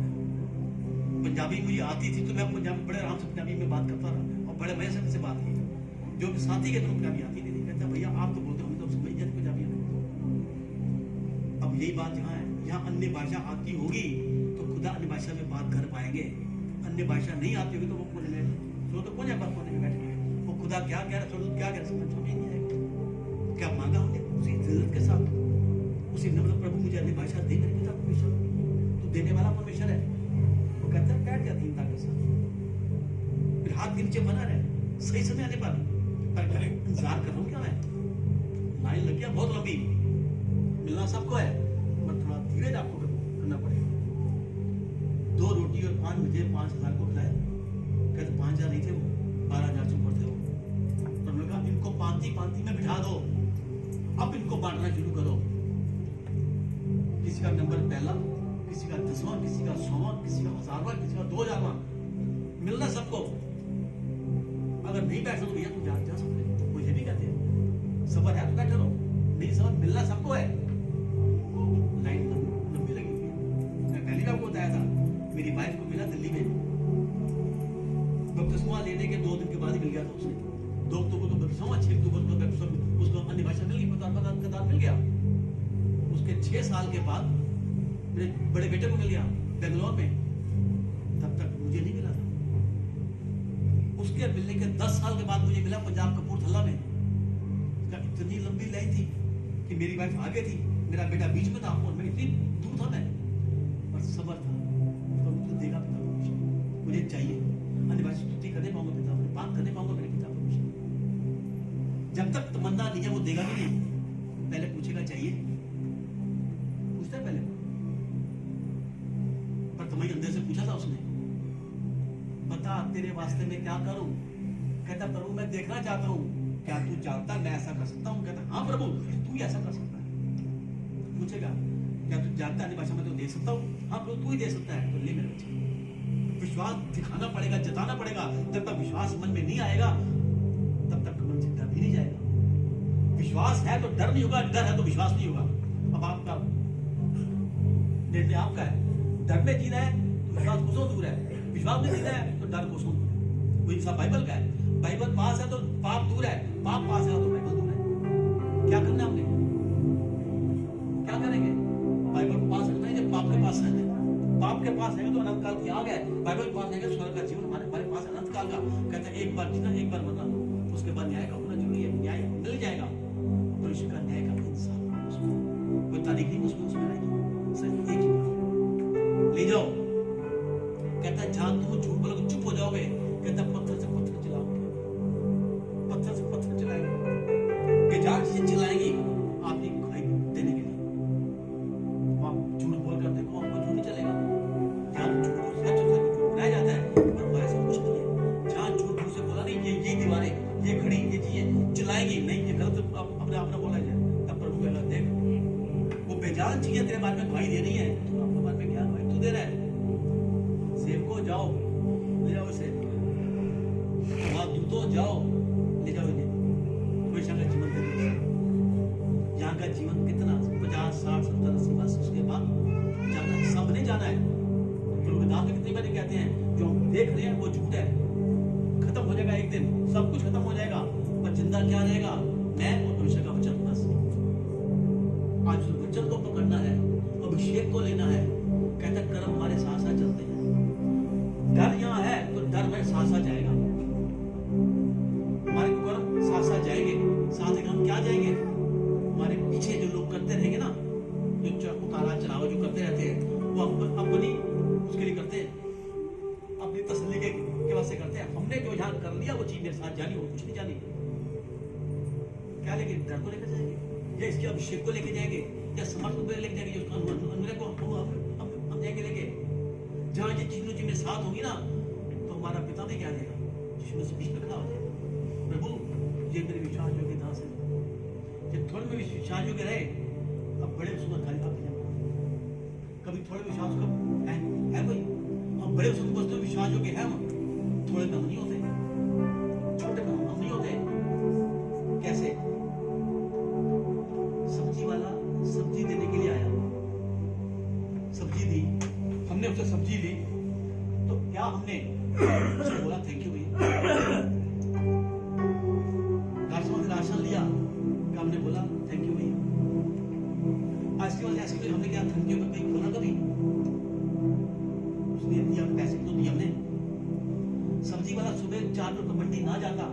पंजाबी मुझे आती थी तो मैं पंजाबी बड़े आराम से पंजाबी में बात करता रहा और बड़े मजे से बात की। जो साथी के तुम पंजाबी आती नहीं, कहता भैया आप तो बोलते हो, हम तो समझ जाते पंजाबी। अब यही बात यहाँ है, यहाँ अन्य भाषा आती होगी तो खुदा अन्य भाषा में बात कर पाएंगे। अन्य भाषा नहीं आती होगी तो वो कोने में तो कौन है, बात कोने में बैठ गए। वो खुदा क्या कह रहा है, क्या कह रहा, समझ नहीं आएगा। क्या मांगा हमने उसी जरूरत के साथ, उसी नम्र, प्रभु मुझे अन्य भाषा दे, मेरे पिता परमेश्वर तो देने वाला परमेश्वर है। वो कहता है बैठ जा दीनता के साथ, फिर हाथ के नीचे बना रहे, सही समय आने पर इंतजार कर रहा हूँ। क्या है, लाइन लग गया बहुत लंबी, मिलना सबको है, पर थोड़ा धीरे आपको करना पड़ेगा। 2 रोटी और 5 मुझे 5,000 को खिलाया। कहते 5,000 नहीं थे, वो 12,000 से ऊपर थे। तो हमने कहा इनको पांति में बिठा दो, अब इनको बांटना शुरू करो। किसी का नंबर पहला, किसी का 10वां, किसी का 100वां, किसी का 1000वां, किसी का 2000वां, मिलना सबको। अगर नहीं बैठ सकते भैया तुम जा सकते, मुझे भी कहते हैं सबर है तो बैठे रहो, नहीं सबर मिलना सबको है। लाइन लंबी लगी हुई है। मैं पहली बार को बताया था, मेरी वाइफ को मिला दिल्ली में, बपतिस्मा लेने के 2 दिन के बाद ही मिल गया था उसे। 2 अक्टूबर को बपतिस्मा, 6 अक्टूबर को उसको अन्य भाषा मिल गई, पता मिल गया। उसके 6 साल के बाद मेरे बड़े बेटे को मिल गया बेंगलोर में, तब तक मुझे नहीं मिला था। उसके मिलने के 10 साल के बाद मुझे मिला पंजाब कपूरथला में। इतनी लंबी लाइन थी कि मेरी वाइफ आगे थी, मेरा बेटा बीच में था और मैं इतनी दूर था, मैं पर सबर था। तो मुझे देगा पिता मुझे चाहिए। अन्य भाषा स्तुति करने पाऊंगा पिता, बात करने पाऊंगा मेरे पिता परमेश्वर। जब तक तमन्ना नहीं है वो देगा भी नहीं। पहले पूछेगा चाहिए, पूछता है पहले, पर तुम्हारे अंदर से पूछा था उसने, बता तेरे वास्ते में क्या करूं? कहता प्रभु मैं देखना चाहता हूं, क्या तू जानता मैं ऐसा कर सकता हूं? कहता हाँ प्रभु तू ही ऐसा कर सकता है। पूछेगा क्या तू जानता है भाषा में तो दे सकता हूं? हाँ प्रभु तू ही दे सकता है। तो ले मेरे बच्चे, विश्वास दिखाना पड़ेगा, जताना पड़ेगा। जब तक विश्वास मन में नहीं आएगा तब तक मन से डर भी नहीं जाएगा। विश्वास है तो डर नहीं होगा, डर है तो विश्वास नहीं होगा। अब आपका निर्णय आपका है। डर में जीना है तो विश्वास को सो दूर है, विश्वास में जीना है तो डर को सो दूर है। वो हिस्सा बाइबल का है। बाइबल पास है तो पाप दूर है, पाप पास है तो बाइबल दूर है। क्या करना हमने, क्या करेंगे? बाइबल पास रखना है जब पाप के पास रहना है। पाप के पास है तो अनंत काल की आग है, बाइबल के पास है स्वर्ग का जीवन हमारे पास अनंत काल का। कहते हैं एक बार जीना एक बार मरना, उसके बाद न्याय का होना जरूरी है। न्याय मिल जाएगा तो ईश्वर का न्याय का इंसाफ कोई तारीख नहीं उसमें आएगी, सिर्फ एक ही बार ले जाओ। कहता है जहां तुम झूठ बोलोगे चुप हो जाओगे, कहता है पत्थर से पत्थर चलाओगे, पत्थर से पत्थर चलाएंगे, बेजान चीजें चलाएंगी आपकी खाई देने के लिए। आप झूठ बोल कर देखो, आपको झूठ नहीं चलेगा। जहां झूठ सच बनाया जाता है पर वो ऐसा कुछ नहीं है। जहां झूठ से बोला नहीं ये दीवारें ये खड़ी ये चीजें चलाएंगी नहीं, ये गलत अपने आप ना बोला जाए, तब प्रभु कहता देख वो बेजान चीजें तेरे बारे में गवाही दे रही है, तो अपने बारे में क्या गवाही तू दे रहा है? सेवको जाओ ले जाओ इसे, दूतों जाओ ले जाओ इन्हें, हमेशा का जीवन दे दो। यहाँ का जीवन कितना 50 60 70 80 वर्ष उसके बाद जाना, सबने जाना है। तो वेदांत में कितनी बार कहते हैं जो हम देख रहे हैं वो झूठ है, खत्म हो जाएगा एक दिन, सब कुछ खत्म हो जाएगा, पर जिंदा क्या रहेगा? मैं और भविष्य का वचन। बस आज उस वचन को पकड़ना है, अभिषेक को लेना है। कहता कर्म हमारे साथ साथ चलते हैं। डर यहाँ है तो डर में साथ साथ जाएगा, हमारे कर्म साथ साथ जाएंगे। साथ ही हम क्या जाएंगे? हमारे पीछे जो लोग करते रहेंगे ना, जो उतारा चढ़ावा जो करते रहते हैं, वो अपनी उसके लिए करते हैं, अपनी तसल्ली के वास्ते करते हैं। हमने जो यहाँ कर लिया वो चीज मेरे साथ जानी, वो कुछ नहीं जानी। क्या लेके? डर को लेकर जाएंगे, या इसके अभिषेक को लेके जाएंगे, या समर्थ को लेके जाएंगे, जो अनुग्रह को हम जाएंगे लेके। जहाँ ये चीज मेरे साथ होगी ना तो हमारा पिता भी क्या देगा? यीशु मसीह बीच में खड़ा हो जाएगा, प्रभु ये मेरे विश्वास योग्य दास है, ये थोड़े में विश्वास योग्य रहे अब बड़े उसमें खाली आप कभी थोड़े विश्वास को है कोई, हम बड़े उसमें बोलते हैं विश्वास योग्य है, हम थोड़े में हम नहीं होते, छोटे में हम नहीं होते। कैसे? सब्जी वाला सब्जी देने के लिए आया, सब्जी दी, हमने उसे सब्जी ली तो क्या हमने उसे बोला थैंक यू भैया? राशन लिया क्या हमने बोला थैंक यू भैया? आइसक्रीम ऐसे कोई हमने क्या थैंक यू कहीं बोला कभी? उसने दिया, पैसे तो दिए हमने। सब्जी वाला सुबह 4 बजे मंडी ना जाता,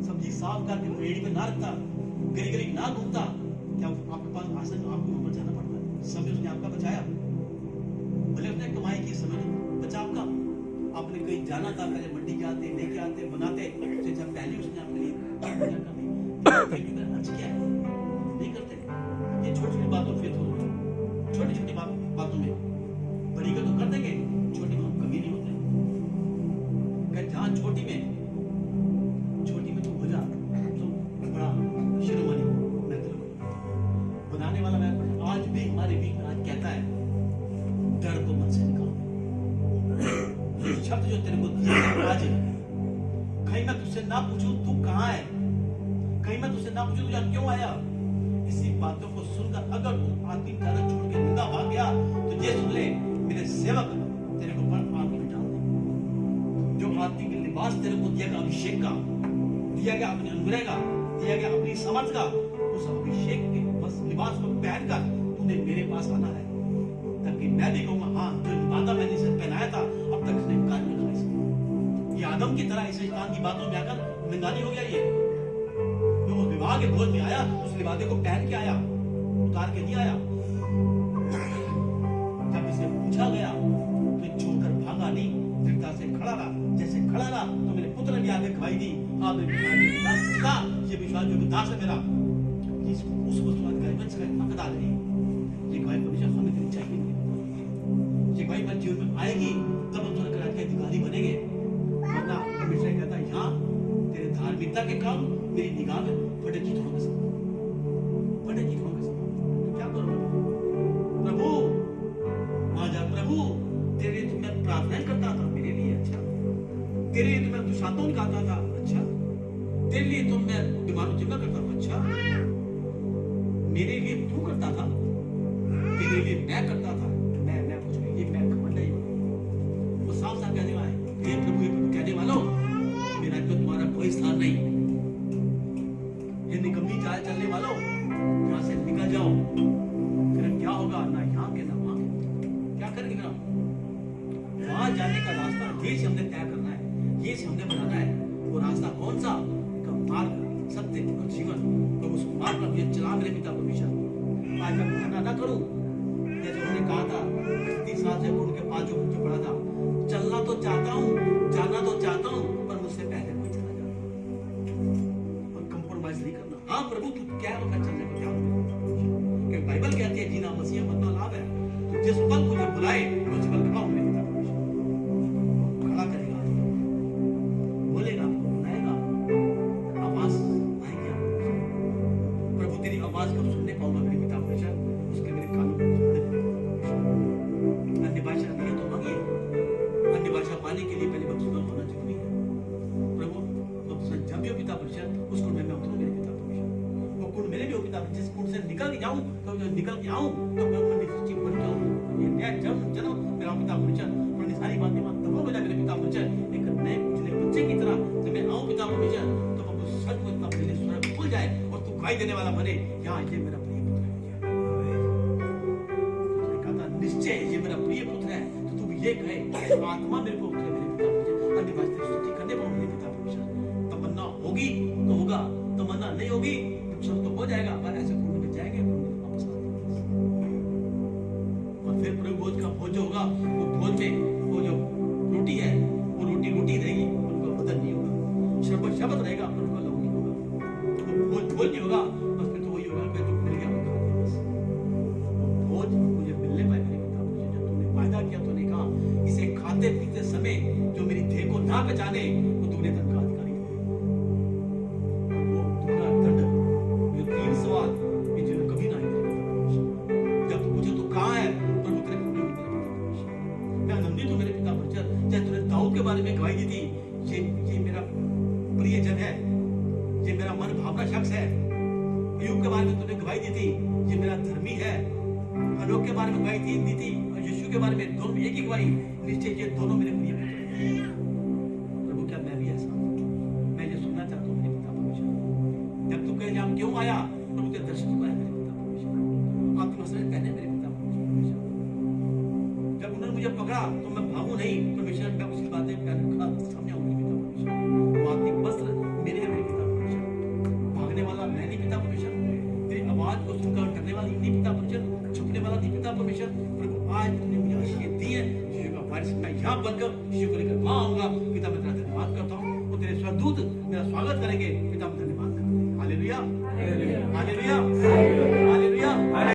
सब्जी साफ करके रेडी में ना रखता, गली गली ना घूमता, क्या आपके पास आसन आपको वहां पर जाना पड़ता है? समय उसने आपका बचाया, भले उसने कमाई की, समय बचा आपका। आपने कहीं जाना था, पहले मंडी के आते लेके आते बनाते, उससे जब पहले उसने आपके लिए अच्छा किया है, नहीं करते। ये छोटी छोटी बातों फिर छोटी छोटी बातों में बड़ी का तो कर देंगे, छोटी में हम कभी नहीं होते। जहाँ छोटी में तो हो जा तो बड़ा शिरोमणि मैं बनाने वाला मैं आज भी हमारे बीच में आज कहता है डर को मन से निकाल। शब्द जो तेरे को दिया आज कहीं मैं तुझसे ना पूछूं तू कहाँ है, कहीं मैं तुझसे ना पूछूं तू क्यों आया, इसी बातों को सुनकर अगर तू आत्मिक तारा छोड़ के निंदा भाग गया तो ये सुन ले मेरे सेवक तेरे को पर आग में डाल दे। जो आत्मिक लिबास तेरे को दिया गया, अभिषेक का दिया गया, अपने अनुग्रह का दिया गया, अपनी समर्थ का, उस अभिषेक के बस लिबास को पहनकर तूने मेरे पास आना है, ताकि मैं भी कहूंगा हाँ जो वादा मैंने इसे पहनाया था अब तक इसने कान में खाई। ये आदम की तरह इस शैतान की बातों में आकर निंदानी हो गया। ये जो वो विवाह के भोज में आया उस लिबादे को पहन के आया, उतार के नहीं आया। जब इसे पूछा गया तो छोड़कर भागा नहीं, दृढ़ता से खड़ा रहा, जैसे खड़ा में विश्वास जो पिता पिता ये विश्वास जो दास है मेरा उस वस्तुवाद बन सके ताकत आ रही ये गवाही परमेश्वर हमें देनी चाहिए ये गवाही हमारे जीवन में आएगी तब हम स्वर्ग राज्य के अधिकारी बनेंगे वरना हमेशा कहता है यहाँ तेरे धार्मिकता के काम मेरी निगाह में बड़े चीजों के साथ बड़े चीजों के साथ क्या करो प्रभु महाजा प्रभु तेरे लिए तो मैं प्रार्थनाएं करता था मेरे लिए अच्छा तेरे लिए तो मैं दुशातों गाता था अच्छा तेरे लिए तो मैं बीमारों जिंदा करता था अच्छा मेरे लिए तू करता था तेरे लिए मैं करता था मैं कुछ नहीं ये मैं घमंड नहीं वो साफ साफ कहने वाला है हे प्रभु कहने वालों मेरा तो तुम्हारा कोई स्थान नहीं ये निकम्मी चाल चलने वालों यहाँ से निकल जाओ फिर क्या होगा ना यहाँ के ना वहां के क्या करेंगे फिर वहां जाने का रास्ता ये से हमने तय करना है ये से हमने बनाना है वो रास्ता कौन सा का मार्ग सत्य और जीवन तो उस मार्ग पर मुझे चला मेरे पिता परमेश्वर आज मैं बहाना ना करूं जैसे उन्होंने कहा था 30 साल से उनके पास जो मुझे पड़ा था चलना तो चाहता हूं जाना तो चाहता हूं पर मुझसे पहले कोई चला जाता और कंप्रोमाइज नहीं करना हाँ प्रभु तू क्या वक्त चलने को क्या क्योंकि बाइबल कहती है जीना मसीह मरना लाभ है तो जिस पल मुझे बुलाए उस पल खड़ा हूं मेरे पिता खड़ा करेगा बोलेगा बुलाएगा आवाज आएगी प्रभु तेरी आवाज कब सुनने पाऊंगा मेरे पिता परमेश्वर उसके मेरे कानों को अन्य भाषा नहीं तो मांगिए अन्य भाषा पाने के लिए पहले बपतिस्मा होना जरूरी है प्रभु बपतिस्मा जब भी हो पिता परमेश्वर उस कुंड में मैं उतरूं मेरे पिता परमेश्वर वो कुंड मेरे भी हो पिता जिस कुंड से निकल के जाऊं तो निकल के आऊं तो मैं उनमें सच्ची बन जाऊं ये नया जन्म मेरा पिता परमेश्वर अपनी सारी बातें तब हो जाए मेरे पिता परमेश्वर एक नए जिले बच्चे की तरह जब मैं आऊं पिता परमेश्वर तो वो सच में तब मेरे स्वर खुल जाए और तू गाय देने वाला बने यहाँ ये मेरा प्रिय पुत्र है कहता निश्चय ये मेरा प्रिय पुत्र है तो तू ये कहे आत्मा मेरे को उतरे मेरे पिता परमेश्वर अन्य भाषा स्तुति करने पाऊं मेरे पिता परमेश्वर तमन्ना होगी तो होगा तमन्ना नहीं होगी तो सब तो हो जाएगा पर ऐसे कुंड में जाएंगे वापस और फिर प्रभु भोज का भोज जो होगा वो भोज में वो जो रोटी है वो रोटी रहेगी उनका बदल नहीं होगा शब्द रहेगा पर उनका लहू नहीं होगा वो भोज नहीं होगा बस फिर तो वही होगा मैं जो मिल गया वो खा लिया बस भोज मुझे मिलने पाए मेरे पिता मुझे जब तुमने वायदा किया तूने कहा इसे खाते पीते समय जो मेरी देह को ना पहचाने वो दुगने धन का अधिकारी वो दुगना दंड ये 3 सवाल ये जीवन कभी ना आएंगे जब मुझे तो कहाँ है प्रभु तेरे को नहीं मेरे पिता मैं आनंदित हूँ मेरे पिता परमेश्वर चाहे तूने दाऊद के बारे में गवाही दी थी ये मेरा प्रिय जन है ये मेरा मन भावना शख्स है यूब के बारे में तूने गवाही दी थी ये मेरा धर्मी है हनोक के बारे में गवाही दी थी और यीशु के बारे में दोनों एक ही गवाही निश्चय ये दोनों मेरे प्रिय पुत्र हैं प्रभु क्या मैं भी ऐसा मैं ये सुनना चाहता हूँ मेरे पिता परमेश्वर जब तू कहे हम क्यों आया प्रभु तेरे दर्शन को आया मेरे पिता परमेश्वर आपके मसले कहने मेरे पिता परमेश्वर जब उन्होंने मुझे पकड़ा तो मैं भागू नहीं परमेश्वर मैं उसकी बातें सामने आऊँ मेरे पिता परमेश्वर वो आत्मिक वस्त्र मेरे है मेरे पिता परमेश्वर भागने वाला मैं नहीं पिता परमेश्वर तेरी आवाज को सुनकर डरने वाला नहीं पिता परमेश्वर छुपने वाला नहीं पिता परमेश्वर प्रभु आज तूने मुझे आशीष दी है यीशु का वारिस मैं यहाँ बनकर यीशु को लेकर वहां आऊंगा पिता मैं तेरा धन्यवाद करता हूँ वो तेरे स्वर्गदूत मेरा स्वागत करेंगे पिता मैं धन्यवाद करता हूँ हालेलुया हालेलुया